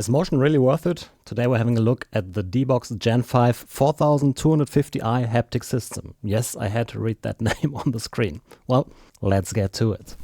Is motion really worth it? Today we're having a look at the D-Box Gen 5 4250i haptic system. Yes, I had to read that name on the screen. Well, let's get to it.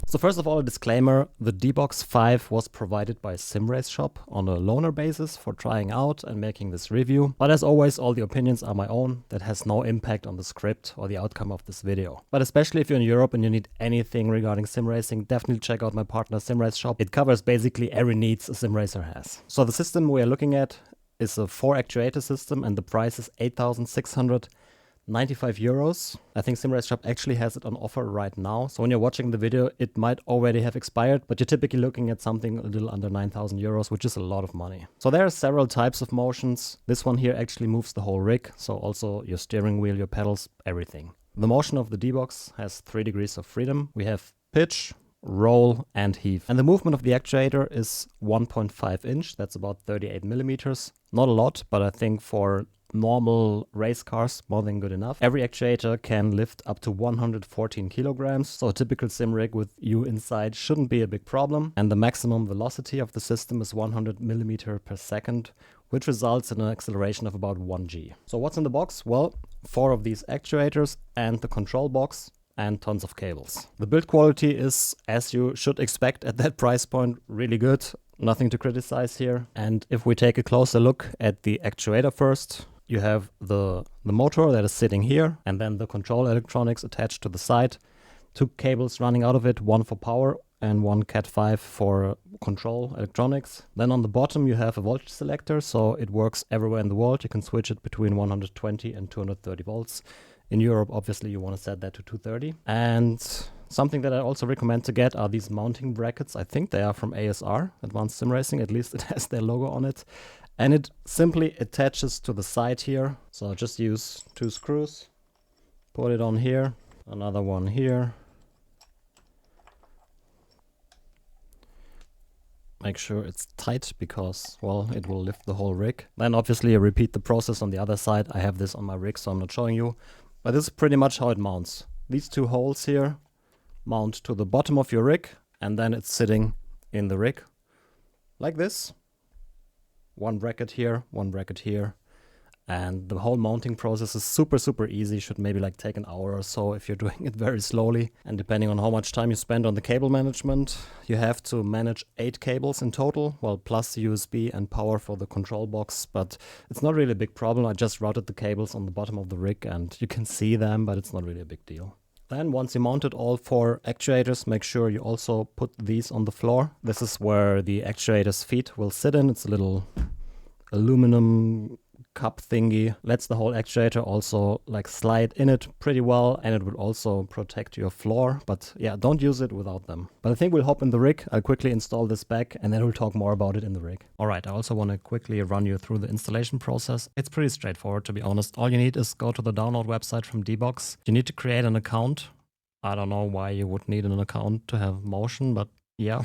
So first of all, a disclaimer, the D-Box 5 was provided by Simrace shop on a loaner basis for trying out and making this review. But as always, all the opinions are my own. That has no impact on the script or the outcome of this video. But especially if you're in Europe and you need anything regarding sim racing, definitely check out my partner Simrace shop. It covers basically every needs a sim racer has. So the system we are looking at is a 4 actuator system and the price is 8,695 euros. I think Simrace shop actually has it on offer right now. So when you're watching the video, it might already have expired, but you're typically looking at something a little under 9,000 euros, which is a lot of money. So there are several types of motions. This one here actually moves the whole rig. So also your steering wheel, your pedals, everything. The motion of the D-Box has 3 degrees of freedom. We have pitch, roll and heave. And the movement of the actuator is 1.5 inch. That's about 38 millimeters. Not a lot, but I think for normal race cars, more than good enough. Every actuator can lift up to 114 kilograms, so a typical sim rig with you inside shouldn't be a big problem. And the maximum velocity of the system is 100 millimeter per second, which results in an acceleration of about 1 g. So what's in the box? Well, 4 of these actuators and the control box and tons of cables. The build quality is, as you should expect at that price point, really good. Nothing to criticize here. And if we take a closer look at the actuator first, you have the motor that is sitting here, and then the control electronics attached to the side. 2 cables running out of it, one for power and one Cat5 for control electronics. Then on the bottom you have a voltage selector, so it works everywhere in the world. You can switch it between 120 and 230 volts. In Europe, obviously, you want to set that to 230. And something that I also recommend to get are these mounting brackets. I think they are from ASR, Advanced Sim Racing, at least it has their logo on it. And it simply attaches to the side here. So just use 2 screws, put it on here, another one here. Make sure it's tight because, well, it will lift the whole rig. Then obviously you repeat the process on the other side. I have this on my rig, so I'm not showing you. But this is pretty much how it mounts. These 2 holes here mount to the bottom of your rig, and then it's sitting in the rig like this. 1 bracket here, 1 bracket here. And the whole mounting process is super easy. Should maybe like take an hour or so if you're doing it very slowly. And depending on how much time you spend on the cable management, you have to manage 8 cables in total, well, plus USB and power for the control box. But it's not really a big problem. I just routed the cables on the bottom of the rig and you can see them, but it's not really a big deal. Then once you mounted all 4 actuators, make sure you also put these on the floor. This is where the actuator's feet will sit in. It's a little aluminum cup thingy. Lets the whole actuator also like slide in it pretty well, and it would also protect your floor. But yeah, don't use it without them. But I think we'll hop in the rig. I'll quickly install this back and then we'll talk more about it in the rig. Alright, I also want to quickly run you through the installation process. It's pretty straightforward, to be honest. All you need is go to the download website from D-Box. You need to create an account. I don't know why you would need an account to have motion, but yeah.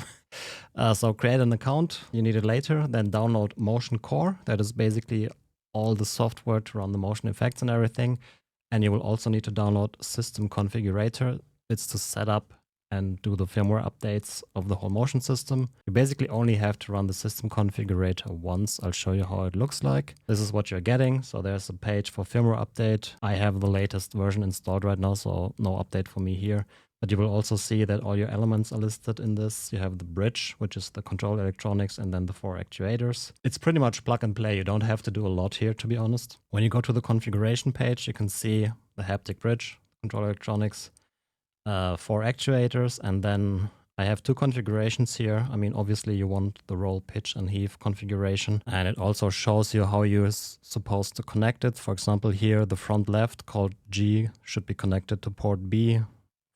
So create an account. You need it later. Then download Motion Core. That is basically all the software to run the motion effects and everything. And you will also need to download System Configurator. It's to set up and do the firmware updates of the whole motion system. You basically only have to run the System Configurator once. I'll show you how it looks like. This is what you're getting. So there's a page for firmware update. I have the latest version installed right now, so no update for me here. But you will also see that all your elements are listed in this. You have the bridge, which is the control electronics, and then the 4 actuators. It's pretty much plug and play. You don't have to do a lot here, to be honest. When you go to the configuration page, you can see the haptic bridge, control electronics, 4 actuators, and then I have 2 configurations here. I mean, obviously you want the roll, pitch, and heave configuration. And it also shows you how you're supposed to connect it. For example, here, the front left called G should be connected to port B.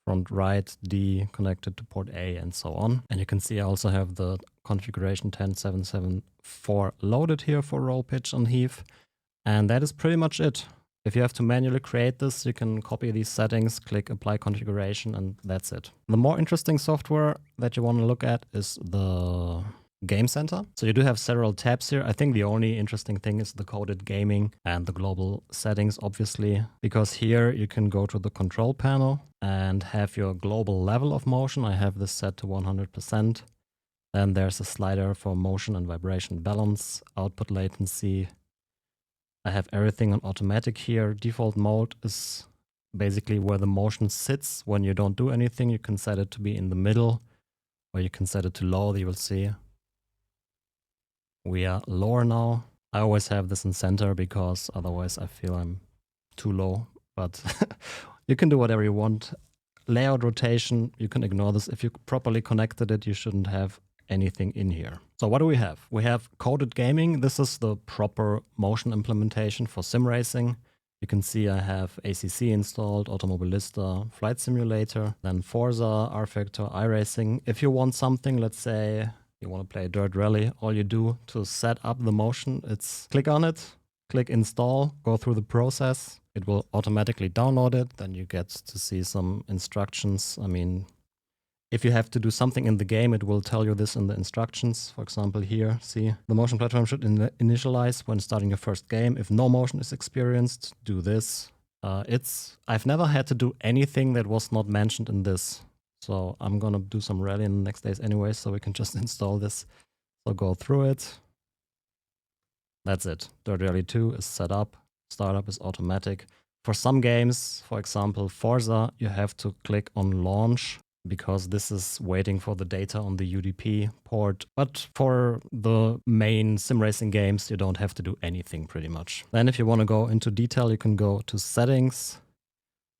Front right, D connected to port A, and so on. And you can see I also have the configuration 10774 loaded here for roll, pitch, and heave. And that is pretty much it. If you have to manually create this, you can copy these settings, click apply configuration, and that's it. The more interesting software that you want to look at is the Game Center. So you do have several tabs here. I think the only interesting thing is the coded gaming and the global settings, obviously, because here you can go to the control panel and have your global level of motion. I have this set to 100%. Then there's a slider for motion and vibration balance, output latency. I have everything on automatic here. Default mode is basically where the motion sits when you don't do anything. You can set it to be in the middle, or you can set it to low. You will see we are lower now. I always have this in center because otherwise I feel I'm too low, but you can do whatever you want. Layout rotation, you can ignore this. If you properly connected it, you shouldn't have anything in here. So what do we have? We have coded gaming. This is the proper motion implementation for sim racing. You can see I have ACC installed, Automobilista, Flight Simulator, then Forza, rFactor, iRacing. If you want something, let's say you want to play dirt rally, all you do to set up the motion, it's click on it, click install, go through the process. It will automatically download it. Then you get to see some instructions. I mean, if you have to do something in the game, it will tell you this in the instructions. For example, here, see, the motion platform should initialize when starting your first game. If no motion is experienced, do this. I've never had to do anything that was not mentioned in this. So I'm gonna do some rally in the next days anyway, so we can just install this. So go through it. That's it. Dirt Rally 2 is set up. Startup is automatic. For some games, for example, Forza, you have to click on launch because this is waiting for the data on the UDP port. But for the main sim racing games, you don't have to do anything pretty much. Then if you want to go into detail, you can go to settings.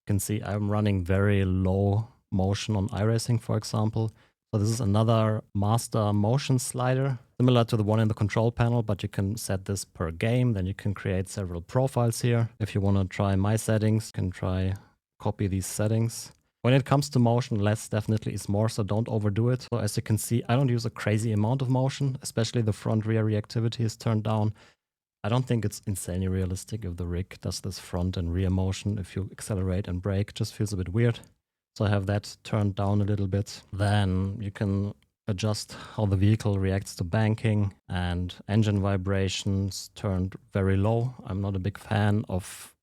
You can see I'm running very low motion on iRacing, for example. So this is another master motion slider, similar to the one in the control panel, but you can set this per game. Then you can create several profiles here. If you want to try my settings, you can try copy these settings. When it comes to motion, less definitely is more, so don't overdo it. So as you can see, I don't use a crazy amount of motion, especially the front-rear reactivity is turned down. I don't think it's insanely realistic if the rig does this front and rear motion. If you accelerate and brake, it just feels a bit weird. So I have that turned down a little bit. Then you can adjust how the vehicle reacts to banking, and engine vibrations turned very low. I'm not a big fan of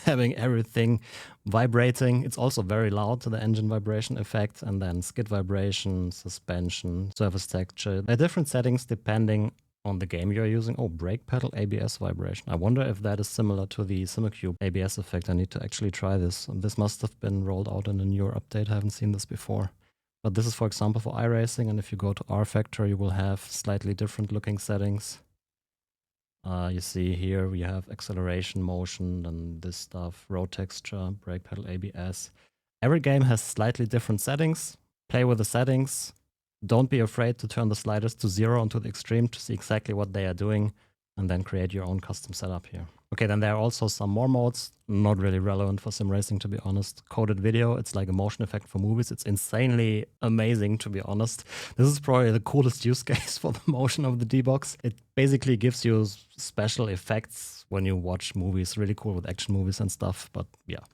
having everything vibrating. It's also very loud to the engine vibration effect, and then skid vibration, suspension, surface texture. There are different settings depending on the game you're using. Oh, brake pedal ABS vibration. I wonder if that is similar to the SimmerCube ABS effect. I need to actually try this. This must have been rolled out in a newer update. I haven't seen this before. But this is, for example, for iRacing, and if you go to rFactor, you will have slightly different looking settings. You see here we have acceleration, motion, and this stuff, road texture, brake pedal ABS. Every game has slightly different settings. Play with the settings. Don't be afraid to turn the sliders to 0 and to the extreme to see exactly what they are doing, and then create your own custom setup here. Okay, then there are also some more modes, not really relevant for sim racing, to be honest. Coded video, it's like a motion effect for movies. It's insanely amazing, to be honest. This is probably the coolest use case for the motion of the D-Box. It basically gives you special effects when you watch movies, really cool with action movies and stuff, but yeah.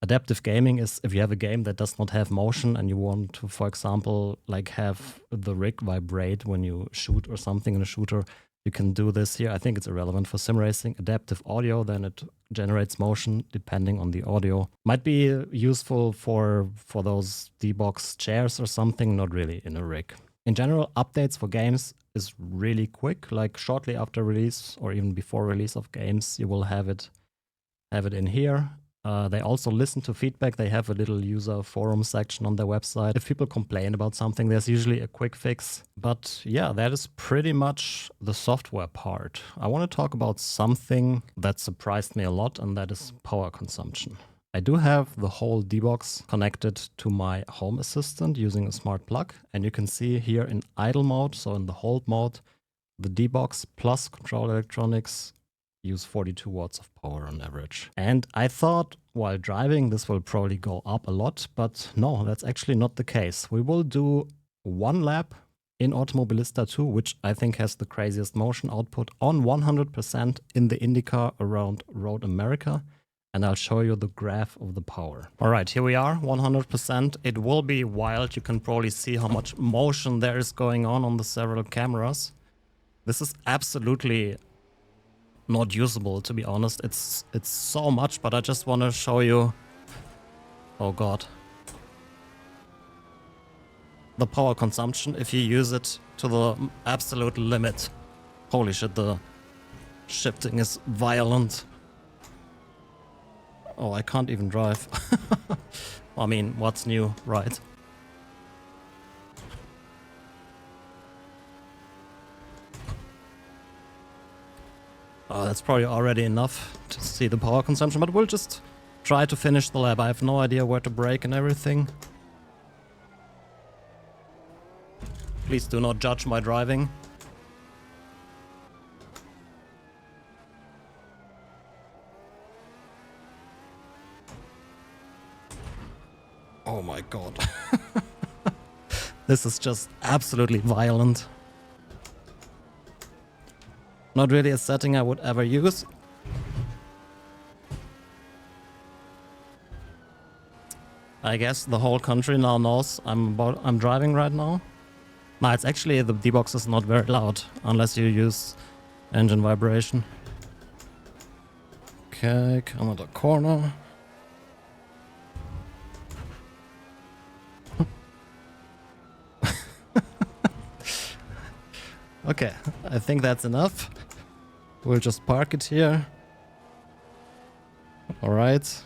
Adaptive gaming is if you have a game that does not have motion and you want to, for example, like have the rig vibrate when you shoot or something in a shooter, you can do this here. I think it's irrelevant for sim racing. Adaptive audio, then it generates motion depending on the audio. Might be useful for those D-Box chairs or something, not really in a rig. In general, updates for games is really quick, like shortly after release or even before release of games, you will have it in here. They also listen to feedback. They have a little user forum section on their website. If people complain about something, there's usually a quick fix. But yeah, that is pretty much the software part. I want to talk about something that surprised me a lot, and that is power consumption. I do have the whole D-Box connected to my home assistant using a smart plug. And you can see here in idle mode, so in the hold mode, the D-Box plus control electronics use 42 watts of power on average. And I thought while driving this will probably go up a lot, but no, that's actually not the case. We will do one lap in Automobilista 2, which I think has the craziest motion output on 100% in the IndyCar around Road America. And I'll show you the graph of the power. All right, here we are, 100%. It will be wild. You can probably see how much motion there is going on the several cameras. This is absolutely not usable, to be honest. It's so much, but I just want to show you... Oh god. The power consumption if you use it to the absolute limit. Holy shit, the shifting is violent. Oh, I can't even drive. I mean, what's new, right? Oh, that's probably already enough to see the power consumption, but we'll just try to finish the lap. I have no idea where to brake and everything. Please do not judge my driving. Oh my god. This is just absolutely violent. Not really a setting I would ever use. I guess the whole country now knows I'm driving right now. No, it's actually the D-box is not very loud unless you use engine vibration. Okay, come out the corner. Okay, I think that's enough. We'll just park it here. Alright.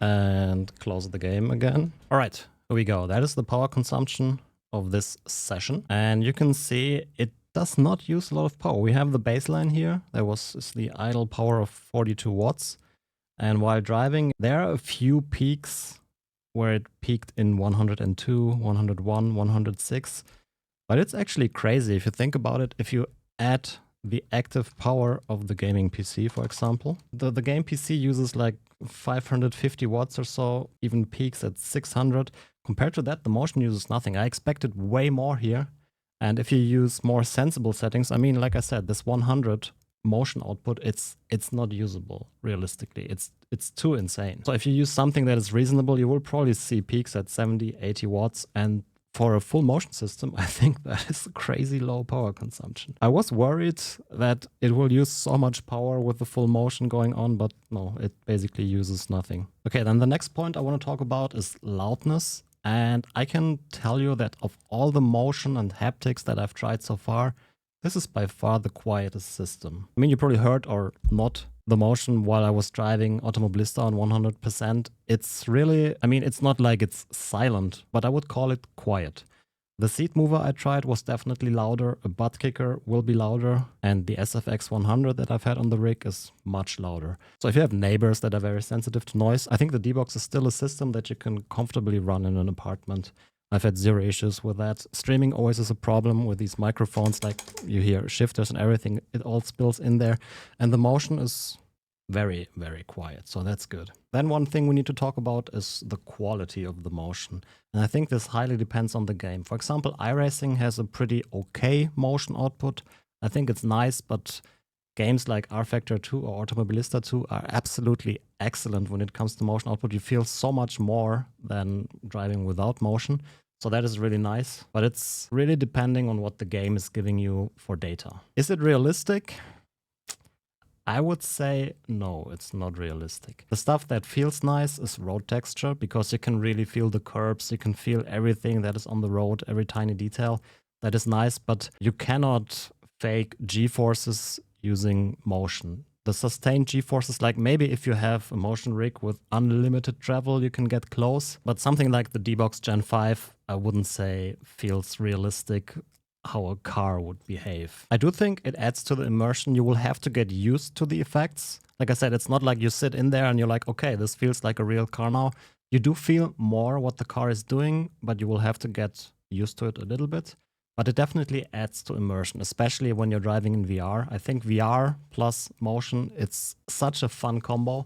And close the game again. Alright, here we go. That is the power consumption of this session. And you can see it does not use a lot of power. We have the baseline here. There was the idle power of 42 watts. And while driving, there are a few peaks where it peaked in 102, 101, 106. But it's actually crazy if you think about it. If you add the active power of the gaming PC, for example, the game PC uses like 550 watts or so, even peaks at 600. Compared to that, the motion uses nothing. I expected way more here. And if you use more sensible settings, I mean, like I said, this 100 motion output, it's not usable realistically. It's too insane. So if you use something that is reasonable, you will probably see peaks at 70, 80 watts. And for a full motion system, I think that is a crazy low power consumption. I was worried that it will use so much power with the full motion going on, but no, it basically uses nothing. Okay, then the next point I want to talk about is loudness. And I can tell you that of all the motion and haptics that I've tried so far, this is by far the quietest system. I mean, you probably heard or not the motion while I was driving Automobilista on 100%. It's really, I mean, it's not like it's silent, but I would call it quiet. The seat mover I tried was definitely louder, a butt kicker will be louder, and the SFX 100 that I've had on the rig is much louder. So if you have neighbors that are very sensitive to noise, I think the D-Box is still a system that you can comfortably run in an apartment. I've had zero issues with that. Streaming always is a problem with these microphones, like you hear shifters and everything, it all spills in there. And the motion is very, very quiet, so that's good. Then one thing we need to talk about is the quality of the motion. And I think this highly depends on the game. For example, iRacing has a pretty okay motion output. I think it's nice, but games like R-Factor 2 or Automobilista 2 are absolutely excellent when it comes to motion output. You feel so much more than driving without motion. So that is really nice, but it's really depending on what the game is giving you for data. Is it realistic? I would say no, it's not realistic. The stuff that feels nice is road texture, because you can really feel the curbs, you can feel everything that is on the road, every tiny detail. That is nice, but you cannot fake G-forces using motion. The sustained G-forces, like maybe if you have a motion rig with unlimited travel, you can get close. But something like the D-Box Gen 5, I wouldn't say feels realistic how a car would behave. I do think it adds to the immersion. You will have to get used to the effects. Like I said, it's not like you sit in there and you're like, okay, this feels like a real car now. You do feel more what the car is doing, but you will have to get used to it a little bit. But it definitely adds to immersion, especially when you're driving in VR. I think VR plus motion, it's such a fun combo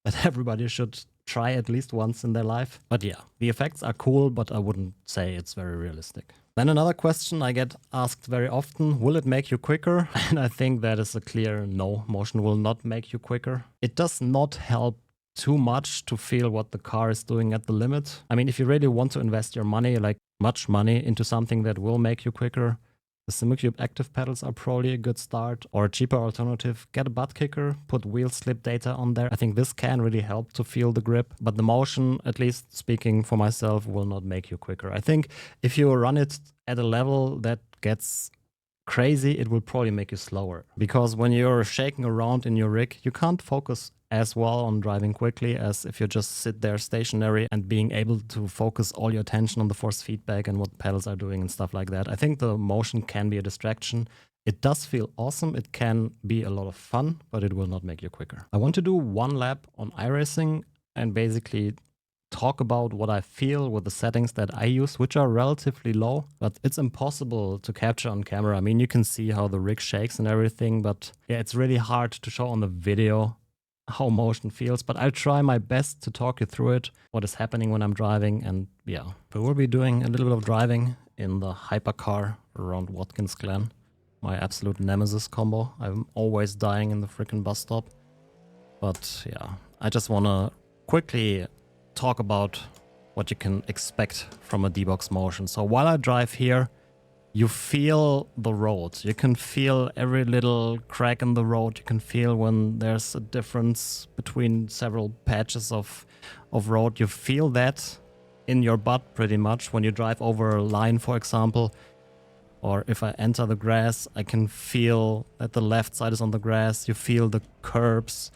that everybody should try at least once in their life. But yeah, the effects are cool, but I wouldn't say it's very realistic. Then another question I get asked very often, will it make you quicker? And I think that is a clear no, motion will not make you quicker. It does not help too much to feel what the car is doing at the limit. I mean, if you really want to invest your money, like much money, into something that will make you quicker, the SimCube active pedals are probably a good start, or a cheaper alternative, get a butt kicker, put wheel slip data on there. I think this can really help to feel the grip, but the motion, at least speaking for myself, will not make you quicker. I think if you run it at a level that gets crazy, it will probably make you slower, because when you're shaking around in your rig, you can't focus as well on driving quickly as if you just sit there stationary and being able to focus all your attention on the force feedback and what pedals are doing and stuff like that. I think the motion can be a distraction. It does feel awesome. It can be a lot of fun, but it will not make you quicker. I want to do one lap on iRacing and basically talk about what I feel with the settings that I use, which are relatively low, but it's impossible to capture on camera. I mean, you can see how the rig shakes and everything, but yeah, it's really hard to show on the video how motion feels, but I'll try my best to talk you through it, what is happening when I'm driving, and yeah. We will be doing a little bit of driving in the hypercar around Watkins Glen, my absolute nemesis combo. I'm always dying in the freaking bus stop, but yeah, I just want to quickly talk about what you can expect from a D-Box motion. So while I drive here, you feel the road. You can feel every little crack in the road. You can feel when there's a difference between several patches of road. You feel that in your butt pretty much when you drive over a line, for example. Or if I enter the grass, I can feel that the left side is on the grass. You feel the curbs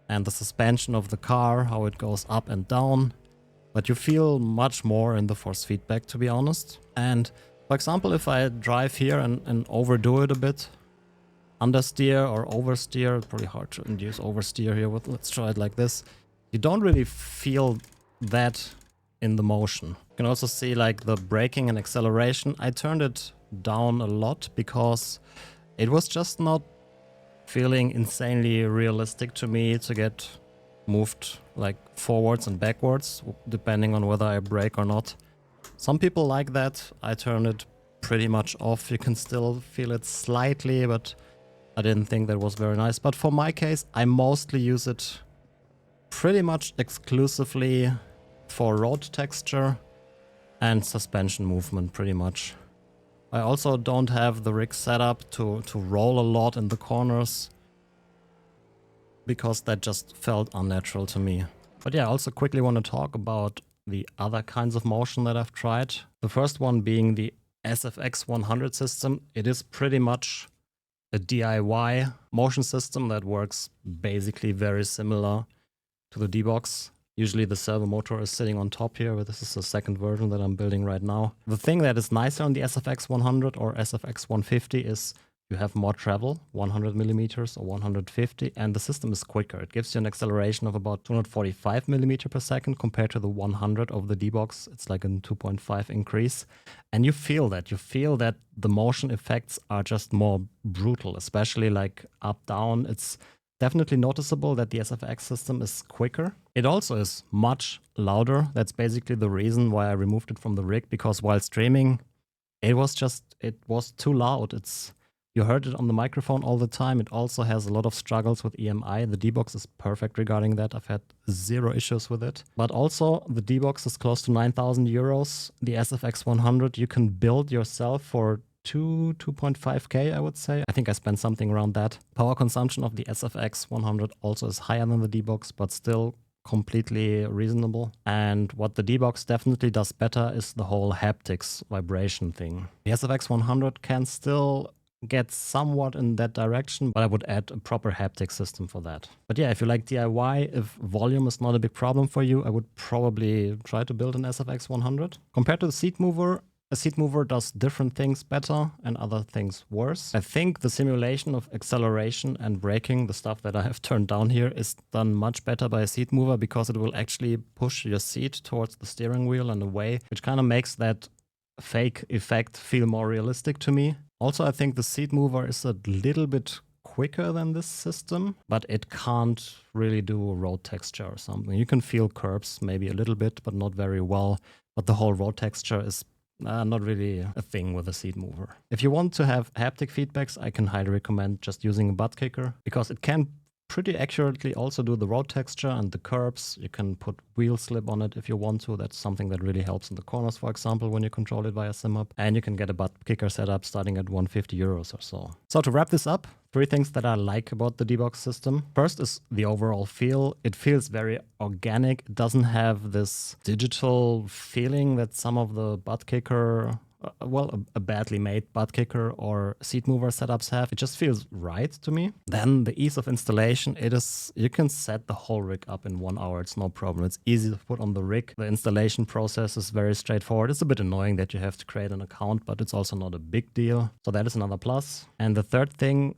and the suspension of the car, how it goes up and down. But you feel much more in the force feedback, to be honest. And for example, if I drive here and overdo it a bit, understeer or oversteer, it's probably hard to induce oversteer here, but let's try it like this. You don't really feel that in the motion. You can also see like the braking and acceleration. I turned it down a lot because it was just not feeling insanely realistic to me to get moved like forwards and backwards, depending on whether I brake or not. Some people like that. I turn it pretty much off. You can still feel it slightly, but I didn't think that was very nice. But for my case, I mostly use it pretty much exclusively for road texture and suspension movement, pretty much. I also don't have the rig set up to roll a lot in the corners, because that just felt unnatural to me. But yeah, I also quickly want to talk about the other kinds of motion that I've tried. The first one being the SFX 100 system. It is pretty much a DIY motion system that works basically very similar to the D-Box. Usually the servo motor is sitting on top here, but this is the second version that I'm building right now. The thing that is nicer on the SFX 100 or SFX 150 is you have more travel, 100 millimeters or 150, and the system is quicker. It gives you an acceleration of about 245 millimeters per second compared to the 100 of the D-Box. It's like a 2.5 increase. And you feel that. You feel that the motion effects are just more brutal, especially like up, down. It's definitely noticeable that the SFX system is quicker. It also is much louder. That's basically the reason why I removed it from the rig, because while streaming, it was too loud. You heard it on the microphone all the time. It also has a lot of struggles with EMI. The D-Box is perfect regarding that. I've had zero issues with it. But also, the D-Box is close to 9,000 euros. The SFX 100 you can build yourself for 2.5k, I would say. I think I spent something around that. Power consumption of the SFX 100 also is higher than the D-Box, but still completely reasonable. And what the D-Box definitely does better is the whole haptics vibration thing. The SFX 100 can still get somewhat in that direction, but I would add a proper haptic system for that. But yeah, if you like DIY, if volume is not a big problem for you, I would probably try to build an SFX 100. Compared to the seat mover, a seat mover does different things better and other things worse. I think the simulation of acceleration and braking, the stuff that I have turned down here, is done much better by a seat mover, because it will actually push your seat towards the steering wheel in a way which kind of makes that fake effect feel more realistic to me. Also, I think the seat mover is a little bit quicker than this system, but it can't really do road texture or something. You can feel curbs maybe a little bit, but not very well. But the whole road texture is not really a thing with a seat mover. If you want to have haptic feedbacks, I can highly recommend just using a butt kicker, because it can pretty accurately also do the road texture and the curbs. You can put wheel slip on it if you want to. That's something that really helps in the corners, for example, when you control it via SimHub. And you can get a butt kicker setup starting at 150 euros or so. So to wrap this up, 3 things that I like about the D-Box system. First is the overall feel. It feels very organic. It doesn't have this digital feeling that some of the butt kicker, a badly made butt kicker or seat mover setups have. It just feels right to me. Then the ease of installation, you can set the whole rig up in 1 hour. It's no problem. It's easy to put on the rig. The installation process is very straightforward. It's a bit annoying that you have to create an account, but it's also not a big deal. So that is another plus. And the third thing,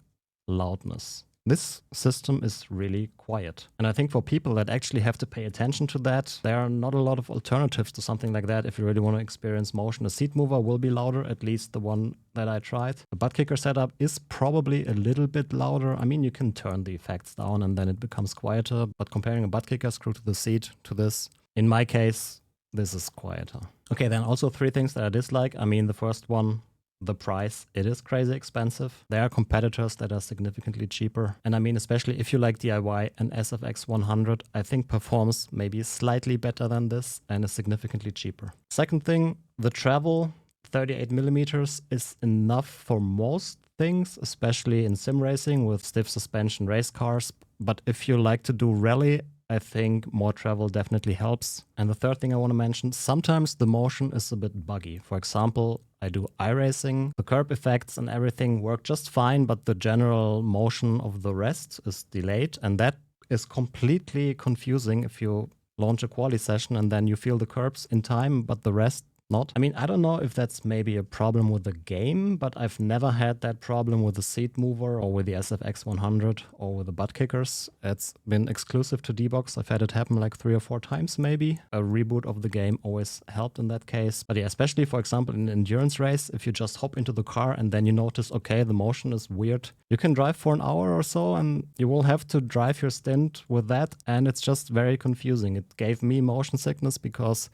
loudness. This system is really quiet. And I think for people that actually have to pay attention to that, there are not a lot of alternatives to something like that. If you really want to experience motion, a seat mover will be louder, at least the one that I tried. The butt kicker setup is probably a little bit louder. I mean, you can turn the effects down and then it becomes quieter. But comparing a butt kicker screw to the seat to this, in my case, this is quieter. Okay, then also 3 things that I dislike. I mean, the first one, the price. It is crazy expensive. There are competitors that are significantly cheaper. And I mean, especially if you like DIY, an SFX 100, I think performs maybe slightly better than this and is significantly cheaper. Second thing, the travel, 38 millimeters is enough for most things, especially in sim racing with stiff suspension race cars. But if you like to do rally, I think more travel definitely helps. And the third thing I want to mention, sometimes the motion is a bit buggy. For example, I do iRacing. The curb effects and everything work just fine, but the general motion of the rest is delayed. And that is completely confusing if you launch a quali session and then you feel the curbs in time, but the rest not. I mean, I don't know if that's maybe a problem with the game, but I've never had that problem with the seat mover or with the SFX 100 or with the butt kickers. It's been exclusive to D-Box. I've had it happen like 3 or 4 times maybe. A reboot of the game always helped in that case. But yeah, especially for example in an endurance race, if you just hop into the car and then you notice, okay, the motion is weird. You can drive for an hour or so and you will have to drive your stint with that. And it's just very confusing. It gave me motion sickness because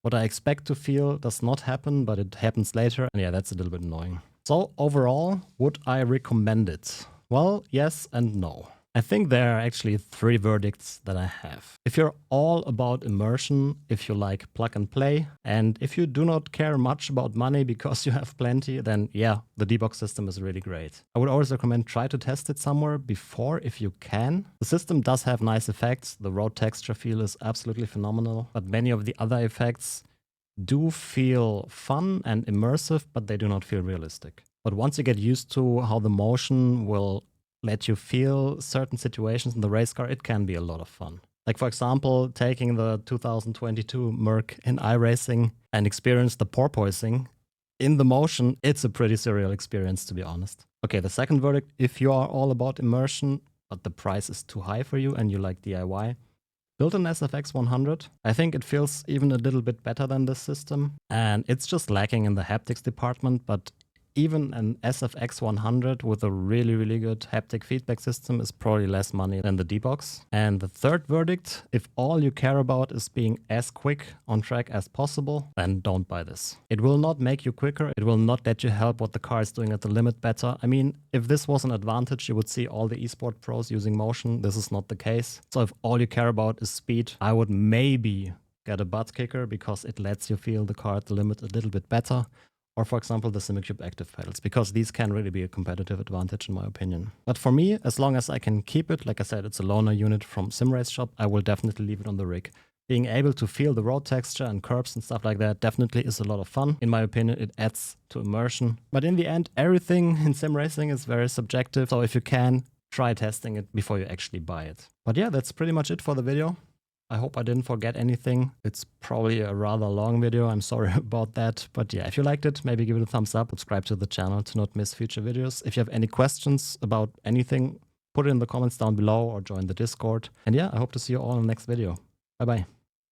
what I expect to feel does not happen, but it happens later. And yeah, that's a little bit annoying. So overall, would I recommend it? Well, yes and no. I think there are actually 3 verdicts that I have. If you're all about immersion, if you like plug and play, and if you do not care much about money because you have plenty, then yeah, the D-Box system is really great. I would always recommend try to test it somewhere before if you can. The system does have nice effects. The road texture feel is absolutely phenomenal, but many of the other effects do feel fun and immersive, but they do not feel realistic. But once you get used to how the motion will let you feel certain situations in the race car, it can be a lot of fun. Like for example, taking the 2022 Merc in iRacing and experience the porpoising in the motion, it's a pretty surreal experience, to be honest. Okay, the second verdict, if you are all about immersion, but the price is too high for you and you like DIY, build an SFX 100. I think it feels even a little bit better than this system. And it's just lacking in the haptics department, but even an SFX 100 with a really, really good haptic feedback system is probably less money than the D-Box. And the third verdict, if all you care about is being as quick on track as possible, then don't buy this. It will not make you quicker. It will not let you help what the car is doing at the limit better. I mean, if this was an advantage, you would see all the eSport pros using motion. This is not the case. So if all you care about is speed, I would maybe get a butt kicker because it lets you feel the car at the limit a little bit better. Or for example, the SimCube active pedals, because these can really be a competitive advantage in my opinion. But for me, as long as I can keep it, like I said, it's a loaner unit from SimRace Shop, I will definitely leave it on the rig. Being able to feel the road texture and curbs and stuff like that definitely is a lot of fun. In my opinion, it adds to immersion. But in the end, everything in sim racing is very subjective. So if you can, try testing it before you actually buy it. But yeah, that's pretty much it for the video. I hope I didn't forget anything. It's probably a rather long video. I'm sorry about that. But yeah, if you liked it, maybe give it a thumbs up. Subscribe to the channel to not miss future videos. If you have any questions about anything, put it in the comments down below or join the Discord. And yeah, I hope to see you all in the next video. Bye-bye.